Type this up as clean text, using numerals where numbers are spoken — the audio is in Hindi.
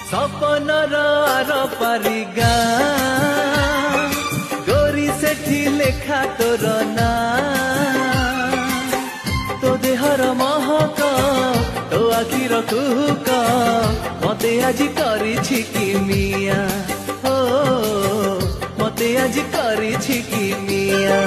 सपनर आर पारी गाँ गोरी सेठी लेखा तोर ना तो देहर महक तो आखिर कुहुक मते आज करिछि कि मिया हो मते आज करिछि कि मिया।